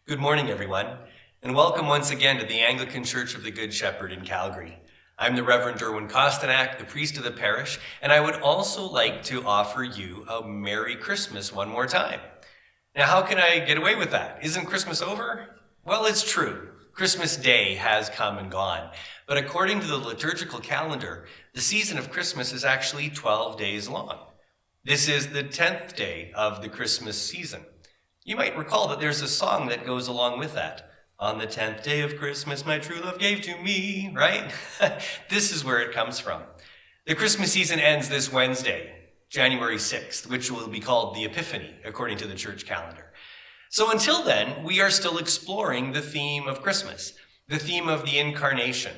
Good morning, everyone, and welcome once again to the Anglican Church of the Good Shepherd in Calgary. I'm the Reverend Derwin Kostanak, the priest of the parish, and I would also like to offer you a Merry Christmas one more time. Now, how can I get away with that? Isn't Christmas over? Well, it's true. Christmas Day has come and gone, but according to the liturgical calendar, the season of Christmas is actually 12 days long. This is the 10th day of the Christmas season. You might recall that there's a song that goes along with that. On the 10th day of Christmas, my true love gave to me, right? This is where it comes from. The Christmas season ends this Wednesday, January 6th, which will be called the Epiphany, according to the church calendar. So until then, we are still exploring the theme of Christmas, the theme of the Incarnation,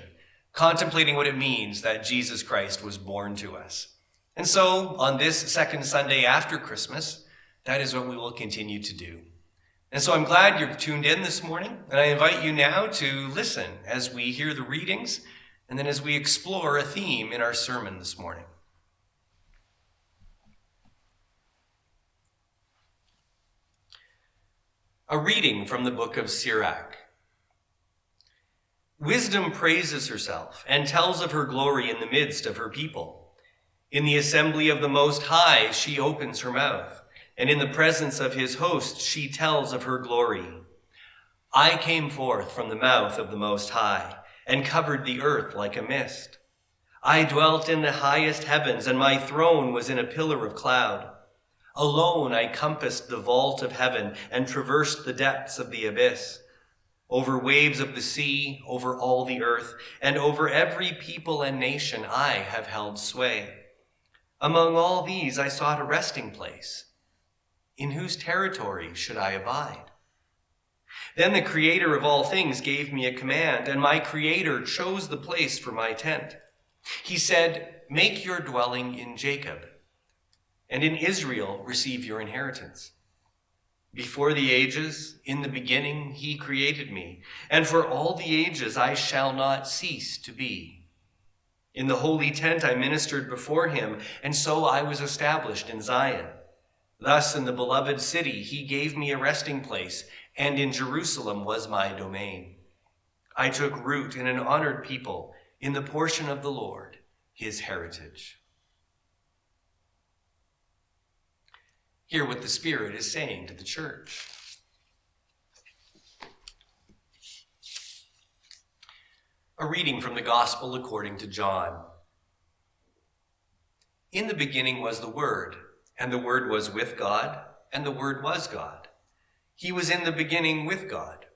contemplating what it means that Jesus Christ was born to us. And so on this second Sunday after Christmas, that is what we will continue to do. And so I'm glad you're tuned in this morning, and I invite you now to listen as we hear the readings and then as we explore a theme in our sermon this morning. A reading from the Book of Sirach. Wisdom praises herself and tells of her glory in the midst of her people. In the assembly of the Most High she opens her mouth, and in the presence of his host she tells of her glory. I came forth from the mouth of the Most High, and covered the earth like a mist. I dwelt in the highest heavens, and my throne was in a pillar of cloud. Alone I compassed the vault of heaven, and traversed the depths of the abyss. Over waves of the sea, over all the earth, and over every people and nation I have held sway. Among all these I sought a resting place. In whose territory should I abide? Then the Creator of all things gave me a command, and my Creator chose the place for my tent. He said, "Make your dwelling in Jacob, and in Israel receive your inheritance. Before the ages, in the beginning, he created me, and for all the ages I shall not cease to be. In the holy tent I ministered before him, and so I was established in Zion. Thus in the beloved city he gave me a resting place, and in Jerusalem was my domain. I took root in an honored people, in the portion of the Lord, his heritage." Hear what the Spirit is saying to the church. A reading from the Gospel according to John. In the beginning was the Word, and the Word was with God, and the Word was God. He was in the beginning with God.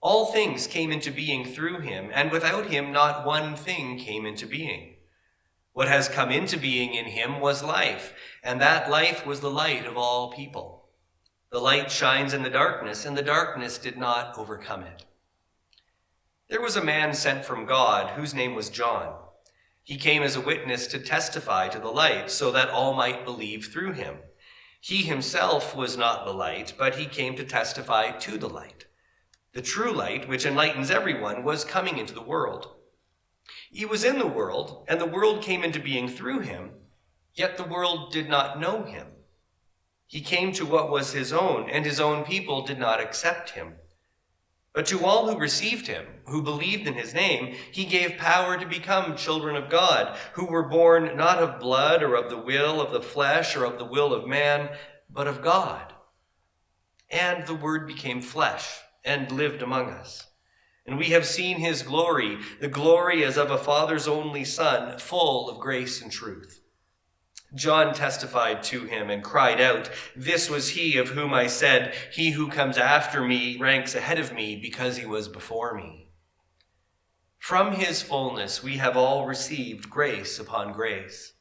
All things came into being through him, and without him not one thing came into being. What has come into being in him was life, and that life was the light of all people. The light shines in the darkness, and the darkness did not overcome it. There was a man sent from God whose name was John. He came as a witness to testify to the light, so that all might believe through him. He himself was not the light, but he came to testify to the light. The true light, which enlightens everyone, was coming into the world. He was in the world, and the world came into being through him, yet the world did not know him. He came to what was his own, and his own people did not accept him. But to all who received him, who believed in his name, he gave power to become children of God, who were born not of blood or of the will of the flesh or of the will of man, but of God. And the Word became flesh and lived among us. And we have seen his glory, the glory as of a Father's only Son, full of grace and truth. John testified to him and cried out, "This was he of whom I said, 'He who comes after me ranks ahead of me because he was before me.' From his fullness we have all received grace upon grace.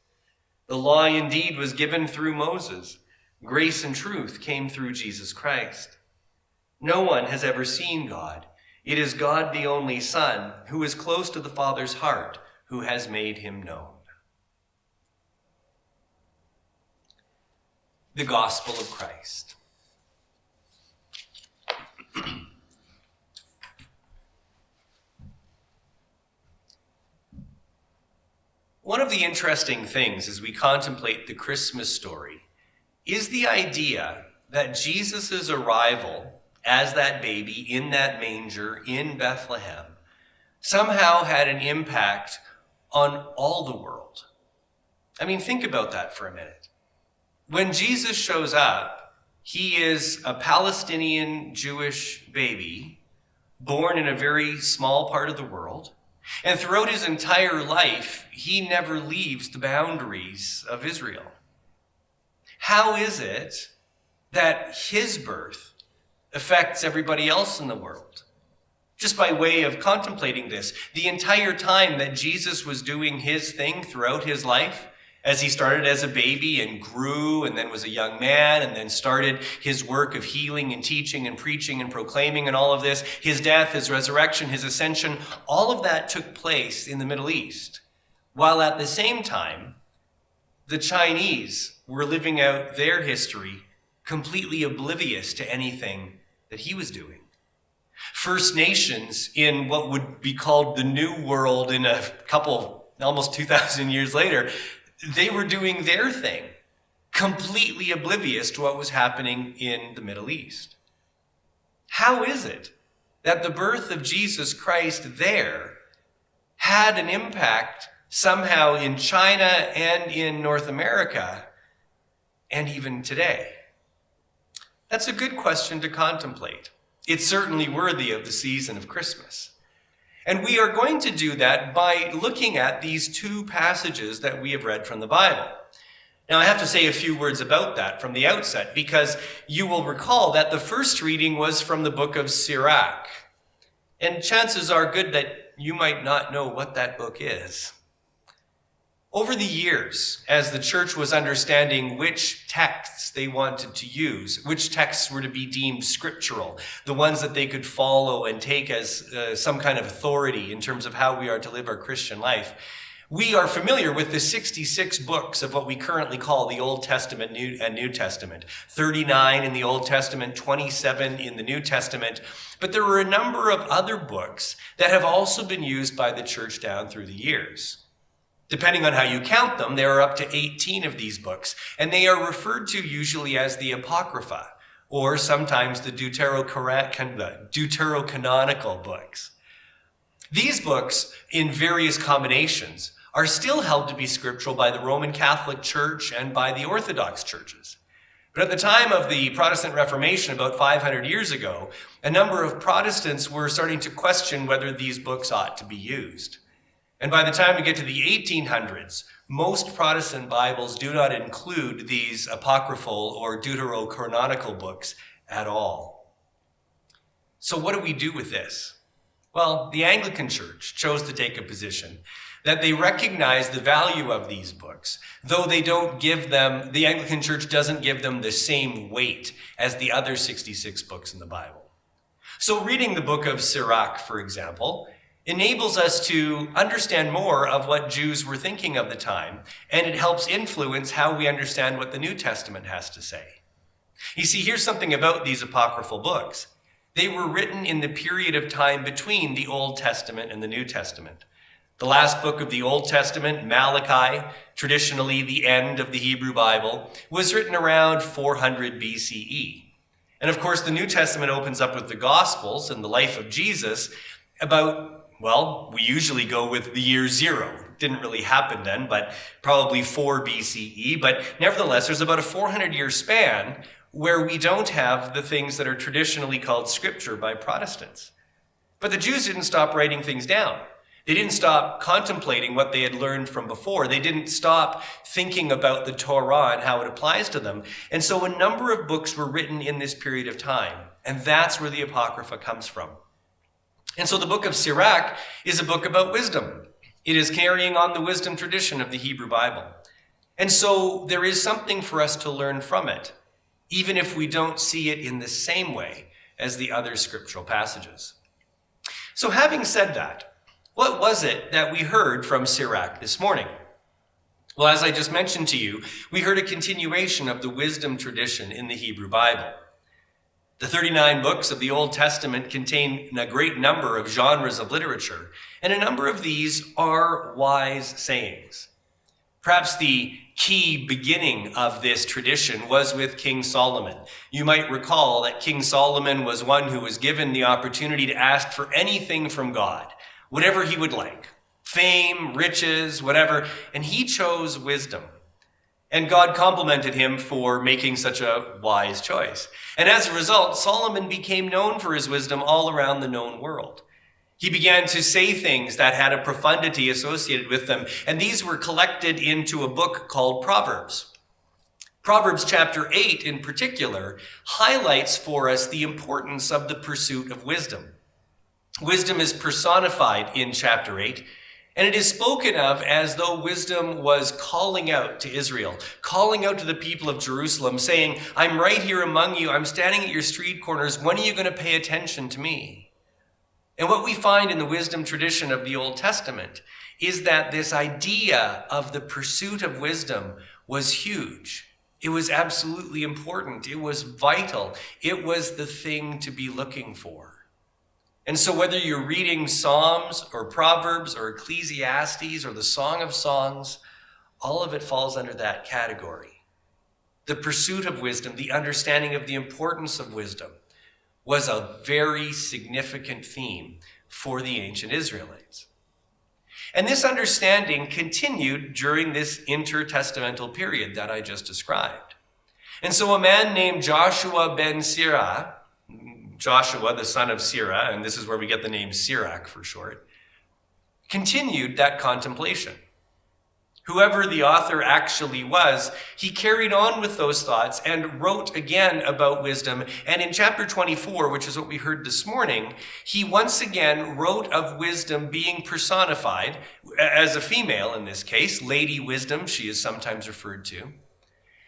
The law indeed was given through Moses. Grace and truth came through Jesus Christ. No one has ever seen God. It is God the only Son, who is close to the Father's heart, who has made him known." The Gospel of Christ. One of the interesting things as we contemplate the Christmas story is the idea that Jesus' arrival as that baby in that manger in Bethlehem somehow had an impact on all the world. I mean, think about that for a minute. When Jesus shows up, he is a Palestinian Jewish baby born in a very small part of the world. And throughout his entire life, he never leaves the boundaries of Israel. How is it that his birth affects everybody else in the world? Just by way of contemplating this, the entire time that Jesus was doing his thing throughout his life, as he started as a baby and grew and then was a young man and then started his work of healing and teaching and preaching and proclaiming and all of this, his death, his resurrection, his ascension, all of that took place in the Middle East. While at the same time, the Chinese were living out their history completely oblivious to anything that he was doing. First Nations in what would be called the New World in a couple, almost 2,000 years later, they were doing their thing, completely oblivious to what was happening in the Middle East. How is it that the birth of Jesus Christ there had an impact somehow in China and in North America, and even today? That's a good question to contemplate. It's certainly worthy of the season of Christmas. And we are going to do that by looking at these two passages that we have read from the Bible. Now, I have to say a few words about that from the outset, because you will recall that the first reading was from the Book of Sirach. And chances are good that you might not know what that book is. Over the years, as the church was understanding which texts they wanted to use, which texts were to be deemed scriptural, the ones that they could follow and take as some kind of authority in terms of how we are to live our Christian life, we are familiar with the 66 books of what we currently call the Old Testament and New Testament. 39 in the Old Testament, 27 in the New Testament. But there were a number of other books that have also been used by the church down through the years. Depending on how you count them, there are up to 18 of these books, and they are referred to usually as the Apocrypha, or sometimes the deuterocanonical books. These books, in various combinations, are still held to be scriptural by the Roman Catholic Church and by the Orthodox churches. But at the time of the Protestant Reformation, about 500 years ago, a number of Protestants were starting to question whether these books ought to be used. And by the time we get to the 1800s, most Protestant Bibles do not include these apocryphal or deuterocanonical books at all. So what do we do with this? Well, the Anglican Church chose to take a position that they recognize the value of these books, though they don't give them, the Anglican Church doesn't give them the same weight as the other 66 books in the Bible. So reading the Book of Sirach, for example, enables us to understand more of what Jews were thinking of the time, and it helps influence how we understand what the New Testament has to say. You see, here's something about these apocryphal books. They were written in the period of time between the Old Testament and the New Testament. The last book of the Old Testament, Malachi, traditionally the end of the Hebrew Bible, was written around 400 BCE. And of course, the New Testament opens up with the Gospels and the life of Jesus about, well, we usually go with the year 0. Didn't really happen then, but probably 4 BCE. But nevertheless, there's about a 400-year span where we don't have the things that are traditionally called scripture by Protestants. But the Jews didn't stop writing things down. They didn't stop contemplating what they had learned from before. They didn't stop thinking about the Torah and how it applies to them. And so a number of books were written in this period of time. And that's where the Apocrypha comes from. And so the Book of Sirach is a book about wisdom. It is carrying on the wisdom tradition of the Hebrew Bible. And so there is something for us to learn from it, even if we don't see it in the same way as the other scriptural passages. So having said that, what was it that we heard from Sirach this morning? Well, as I just mentioned to you, we heard a continuation of the wisdom tradition in the Hebrew Bible. The 39 books of the Old Testament contain a great number of genres of literature, and a number of these are wise sayings. Perhaps the key beginning of this tradition was with King Solomon. You might recall that King Solomon was one who was given the opportunity to ask for anything from God, whatever he would like, fame, riches, whatever, and he chose wisdom. And God complimented him for making such a wise choice. And as a result, Solomon became known for his wisdom all around the known world. He began to say things that had a profundity associated with them, and these were collected into a book called Proverbs. Proverbs chapter 8 in particular highlights for us the importance of the pursuit of wisdom. Wisdom is personified in chapter 8, and it is spoken of as though wisdom was calling out to Israel, calling out to the people of Jerusalem, saying, I'm right here among you, I'm standing at your street corners, when are you going to pay attention to me? And what we find in the wisdom tradition of the Old Testament is that this idea of the pursuit of wisdom was huge. It was absolutely important. It was vital. It was the thing to be looking for. And so whether you're reading Psalms or Proverbs or Ecclesiastes or the Song of Songs, all of it falls under that category. The pursuit of wisdom, the understanding of the importance of wisdom, was a very significant theme for the ancient Israelites. And this understanding continued during this intertestamental period that I just described. And so a man named Joshua ben Sirach, Joshua the son of Sirach, and this is where we get the name Sirach for short, continued that contemplation. Whoever the author actually was, he carried on with those thoughts and wrote again about wisdom. And in chapter 24, which is what we heard this morning, he once again wrote of wisdom being personified as a female in this case, Lady Wisdom, she is sometimes referred to.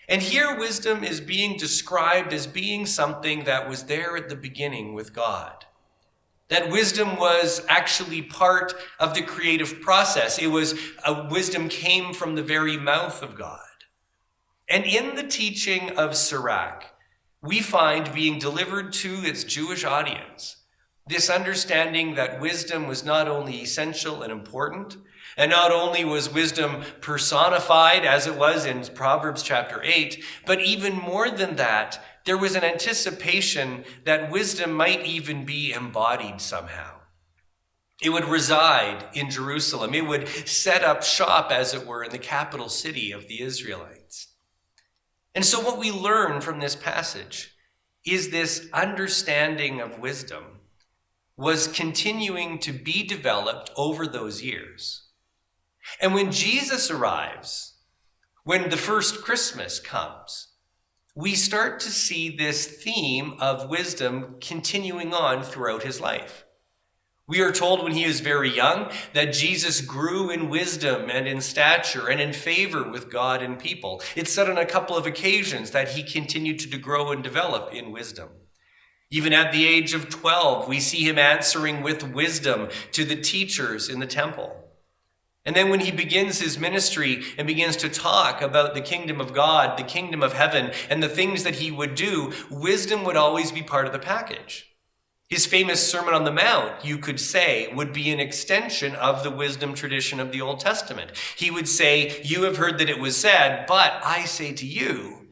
And here wisdom is being described as being something that was there at the beginning with God. That wisdom was actually part of the creative process. Wisdom came from the very mouth of God. And in the teaching of Sirach, we find being delivered to its Jewish audience this understanding that wisdom was not only essential and important, and not only was wisdom personified as it was in Proverbs chapter 8, but even more than that, there was an anticipation that wisdom might even be embodied somehow. It would reside in Jerusalem. It would set up shop, as it were, in the capital city of the Israelites. And so what we learn from this passage is this understanding of wisdom was continuing to be developed over those years. And when Jesus arrives, when the first Christmas comes, we start to see this theme of wisdom continuing on throughout his life. We are told when he is very young that Jesus grew in wisdom and in stature and in favor with God and people. It's said on a couple of occasions that he continued to grow and develop in wisdom. Even at the age of 12, we see him answering with wisdom to the teachers in the temple. And then when he begins his ministry and begins to talk about the kingdom of God, the kingdom of heaven, and the things that he would do, wisdom would always be part of the package. His famous Sermon on the Mount, you could say, would be an extension of the wisdom tradition of the Old Testament. He would say, you have heard that it was said, but I say to you.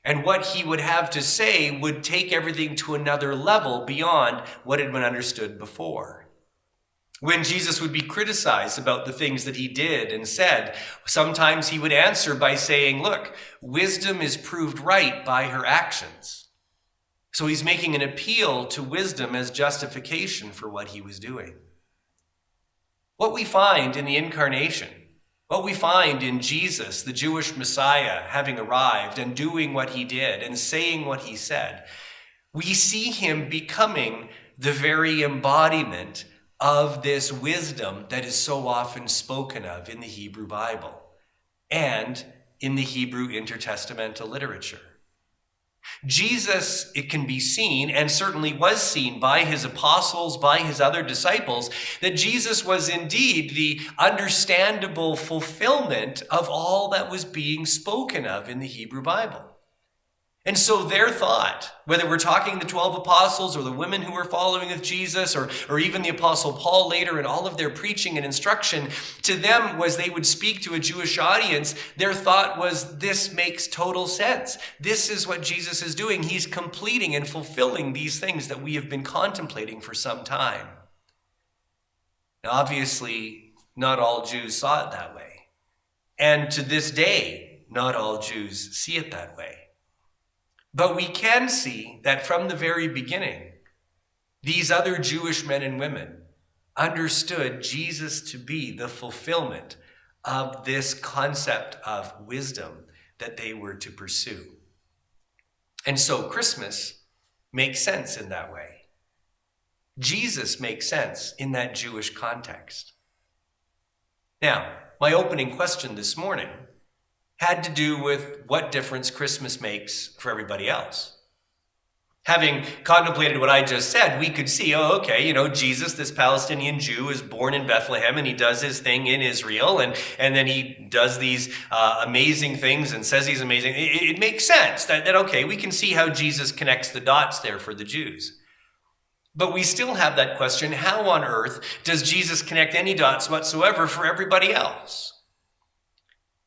And what he would have to say would take everything to another level beyond what had been understood before. When Jesus would be criticized about the things that he did and said, sometimes he would answer by saying, look, wisdom is proved right by her actions. So he's making an appeal to wisdom as justification for what he was doing. What we find in the Incarnation, what we find in Jesus, the Jewish Messiah, having arrived and doing what he did and saying what he said, we see him becoming the very embodiment of this wisdom that is so often spoken of in the Hebrew Bible and in the Hebrew intertestamental literature. Jesus, it can be seen, and certainly was seen by his apostles, by his other disciples, that Jesus was indeed the understandable fulfillment of all that was being spoken of in the Hebrew Bible. And so their thought, whether we're talking the 12 apostles or the women who were following with Jesus or even the apostle Paul later in all of their preaching and instruction, to them was they would speak to a Jewish audience, their thought was, this makes total sense. This is what Jesus is doing. He's completing and fulfilling these things that we have been contemplating for some time. Now, obviously, not all Jews saw it that way. And to this day, not all Jews see it that way. But we can see that from the very beginning, these other Jewish men and women understood Jesus to be the fulfillment of this concept of wisdom that they were to pursue. And so Christmas makes sense in that way. Jesus makes sense in that Jewish context. Now, my opening question this morning had to do with what difference Christmas makes for everybody else. Having contemplated what I just said, we could see, Jesus, this Palestinian Jew, is born in Bethlehem and he does his thing in Israel and then he does these amazing things and says he's amazing. It makes sense that, we can see how Jesus connects the dots there for the Jews. But we still have that question, how on earth does Jesus connect any dots whatsoever for everybody else?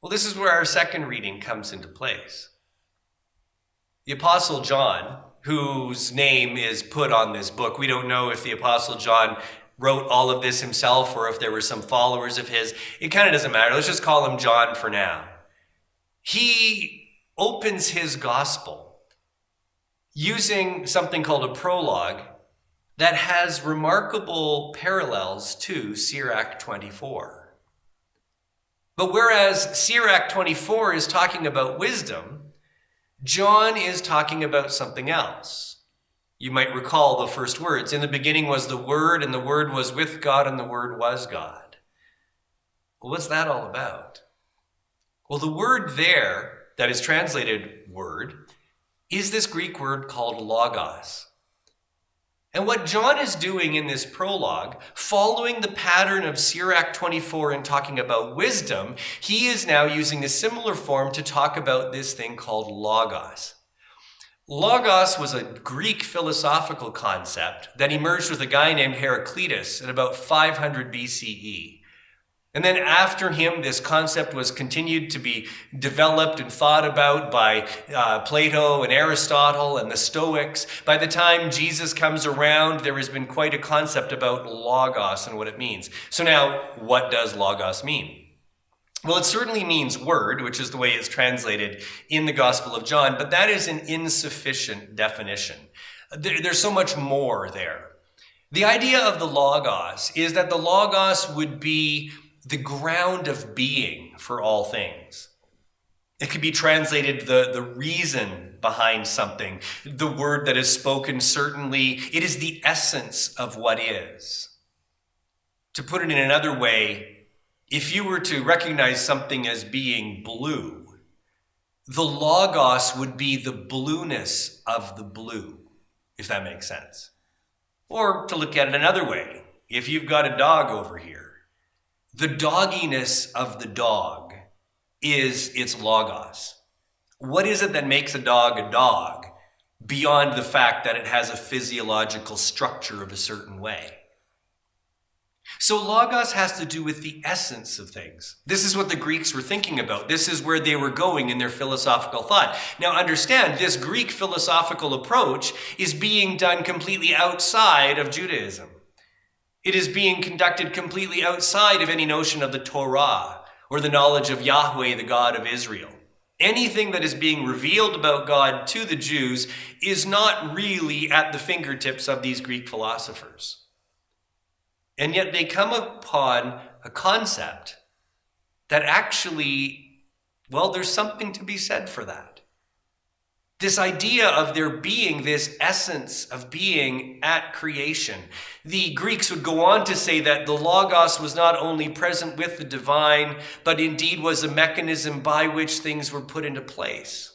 Well, this is where our second reading comes into place. The Apostle John, whose name is put on this book, we don't know if the Apostle John wrote all of this himself or if there were some followers of his. It kind of doesn't matter. Let's just call him John for now. He opens his gospel using something called a prologue that has remarkable parallels to Sirach 24. But whereas Sirach 24 is talking about wisdom, John is talking about something else. You might recall the first words. In the beginning was the Word, and the Word was with God, and the Word was God. Well, what's that all about? Well, the word there that is translated word is this Greek word called logos. And what John is doing in this prologue, following the pattern of Sirach 24 and talking about wisdom, he is now using a similar form to talk about this thing called logos. Logos was a Greek philosophical concept that emerged with a guy named Heraclitus in about 500 BCE. And then after him, this concept was continued to be developed and thought about by Plato and Aristotle and the Stoics. By the time Jesus comes around, there has been quite a concept about logos and what it means. So now, what does logos mean? Well, it certainly means word, which is the way it's translated in the Gospel of John, but that is an insufficient definition. There's so much more there. The idea of the logos is that the logos would be the ground of being for all things. It could be translated the reason behind something, the word that is spoken, certainly. It is the essence of what is. To put it in another way, if you were to recognize something as being blue, the logos would be the blueness of the blue, if that makes sense. Or to look at it another way, if you've got a dog over here, the dogginess of the dog is its logos. What is it that makes a dog beyond the fact that it has a physiological structure of a certain way? So logos has to do with the essence of things. This is what the Greeks were thinking about. This is where they were going in their philosophical thought. Now understand, this Greek philosophical approach is being done completely outside of Judaism. It is being conducted completely outside of any notion of the Torah or the knowledge of Yahweh, the God of Israel. Anything that is being revealed about God to the Jews is not really at the fingertips of these Greek philosophers. And yet they come upon a concept that actually, there's something to be said for that. This idea of there being this essence of being at creation. The Greeks would go on to say that the Logos was not only present with the divine, but indeed was a mechanism by which things were put into place.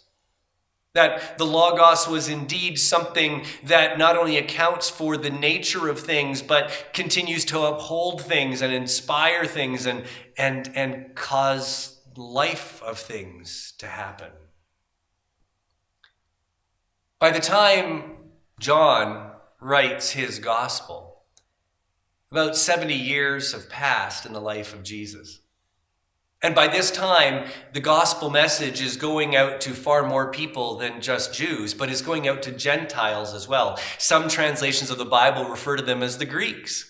That the Logos was indeed something that not only accounts for the nature of things, but continues to uphold things and inspire things and cause life of things to happen. By the time John writes his gospel, about 70 years have passed in the life of Jesus. And by this time, the gospel message is going out to far more people than just Jews, but is going out to Gentiles as well. Some translations of the Bible refer to them as the Greeks.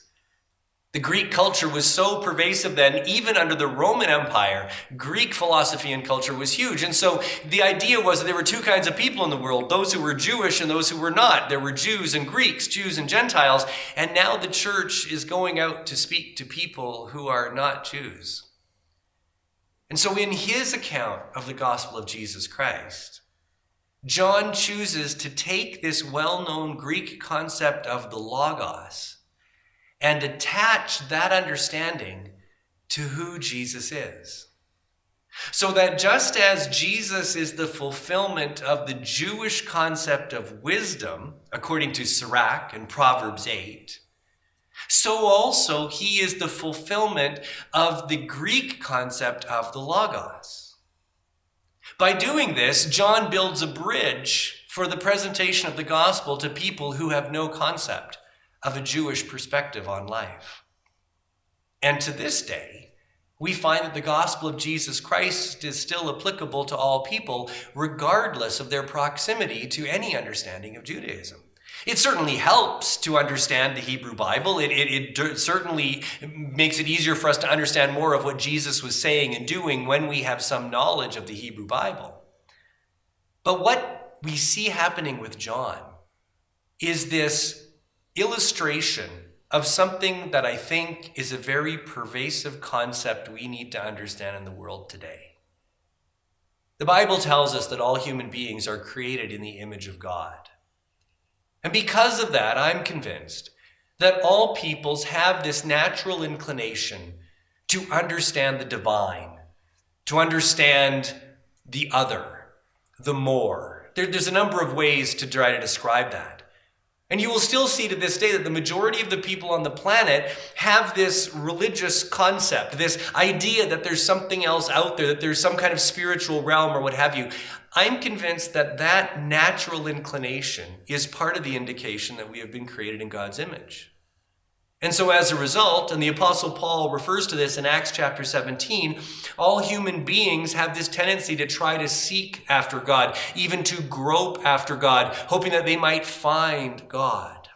The Greek culture was so pervasive then, even under the Roman Empire, Greek philosophy and culture was huge. And so the idea was that there were two kinds of people in the world, those who were Jewish and those who were not. There were Jews and Greeks, Jews and Gentiles. And now the church is going out to speak to people who are not Jews. And so in his account of the gospel of Jesus Christ, John chooses to take this well-known Greek concept of the logos and attach that understanding to who Jesus is. So that just as Jesus is the fulfillment of the Jewish concept of wisdom, according to Sirach and Proverbs 8, so also he is the fulfillment of the Greek concept of the logos. By doing this, John builds a bridge for the presentation of the gospel to people who have no concept of a Jewish perspective on life. And to this day, we find that the gospel of Jesus Christ is still applicable to all people, regardless of their proximity to any understanding of Judaism. It certainly helps to understand the Hebrew Bible. It certainly makes it easier for us to understand more of what Jesus was saying and doing when we have some knowledge of the Hebrew Bible. But what we see happening with John is this illustration of something that I think is a very pervasive concept we need to understand in the world today. The Bible tells us that all human beings are created in the image of God. And because of that, I'm convinced that all peoples have this natural inclination to understand the divine, to understand the other, the more. There's a number of ways to try to describe that. And you will still see to this day that the majority of the people on the planet have this religious concept, this idea that there's something else out there, that there's some kind of spiritual realm or what have you. I'm convinced that that natural inclination is part of the indication that we have been created in God's image. And so as a result, and the Apostle Paul refers to this in Acts chapter 17, all human beings have this tendency to try to seek after God, even to grope after God, hoping that they might find God.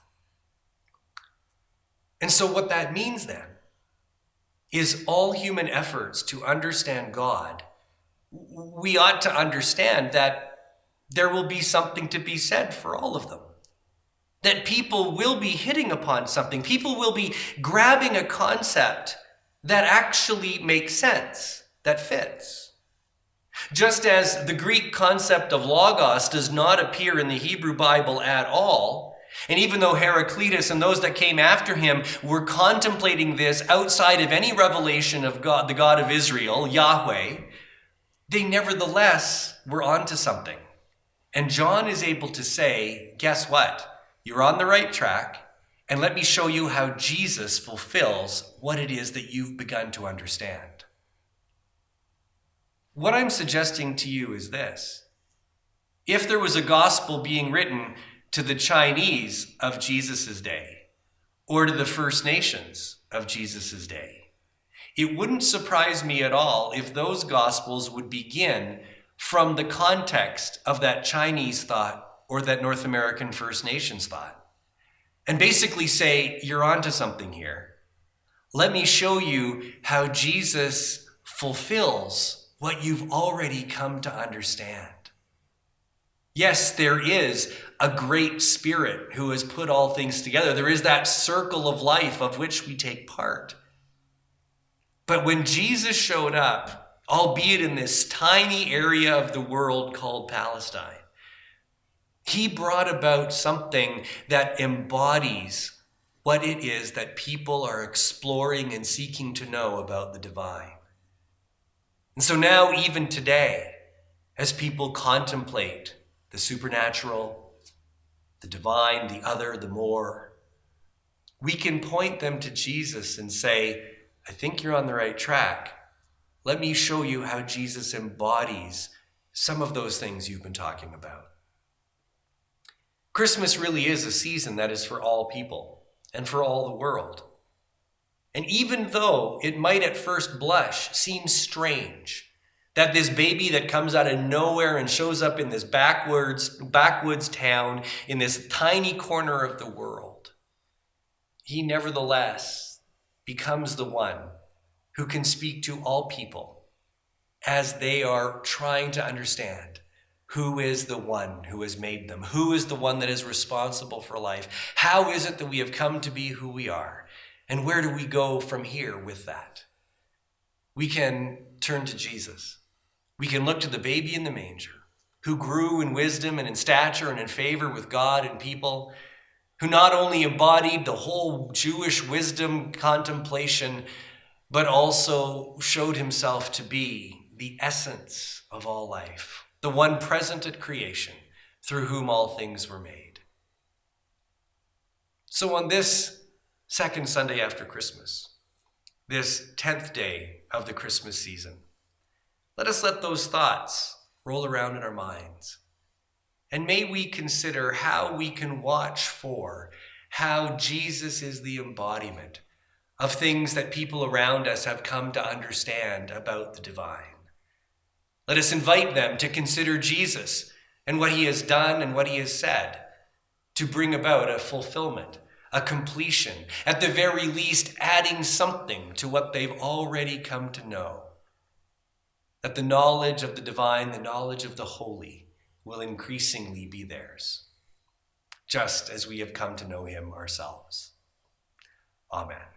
And so what that means then is all human efforts to understand God, we ought to understand that there will be something to be said for all of them. That people will be hitting upon something. People will be grabbing a concept that actually makes sense, that fits. Just as the Greek concept of logos does not appear in the Hebrew Bible at all, and even though Heraclitus and those that came after him were contemplating this outside of any revelation of God, the God of Israel, Yahweh, they nevertheless were onto something. And John is able to say, guess what? You're on the right track, and let me show you how Jesus fulfills what it is that you've begun to understand. What I'm suggesting to you is this. If there was a gospel being written to the Chinese of Jesus' day, or to the First Nations of Jesus' day, it wouldn't surprise me at all if those gospels would begin from the context of that Chinese thought or that North American First Nations thought. And basically say, you're onto something here. Let me show you how Jesus fulfills what you've already come to understand. Yes, there is a great spirit who has put all things together. There is that circle of life of which we take part. But when Jesus showed up, albeit in this tiny area of the world called Palestine, he brought about something that embodies what it is that people are exploring and seeking to know about the divine. And so now, even today, as people contemplate the supernatural, the divine, the other, the more, we can point them to Jesus and say, I think you're on the right track. Let me show you how Jesus embodies some of those things you've been talking about. Christmas really is a season that is for all people and for all the world. And even though it might at first blush seem strange that this baby that comes out of nowhere and shows up in this backwoods town in this tiny corner of the world, he nevertheless becomes the one who can speak to all people as they are trying to understand who is the one who has made them, who is the one that is responsible for life, how is it that we have come to be who we are, and where do we go from here with that? We can turn to Jesus. We can look to the baby in the manger, who grew in wisdom and in stature and in favor with God and people, who not only embodied the whole Jewish wisdom contemplation, but also showed himself to be the essence of all life, the one present at creation, through whom all things were made. So on this second Sunday after Christmas, this 10th day of the Christmas season, let us let those thoughts roll around in our minds. And may we consider how we can watch for how Jesus is the embodiment of things that people around us have come to understand about the divine. Let us invite them to consider Jesus and what he has done and what he has said to bring about a fulfillment, a completion, at the very least adding something to what they've already come to know. That the knowledge of the divine, the knowledge of the holy, will increasingly be theirs, just as we have come to know him ourselves. Amen.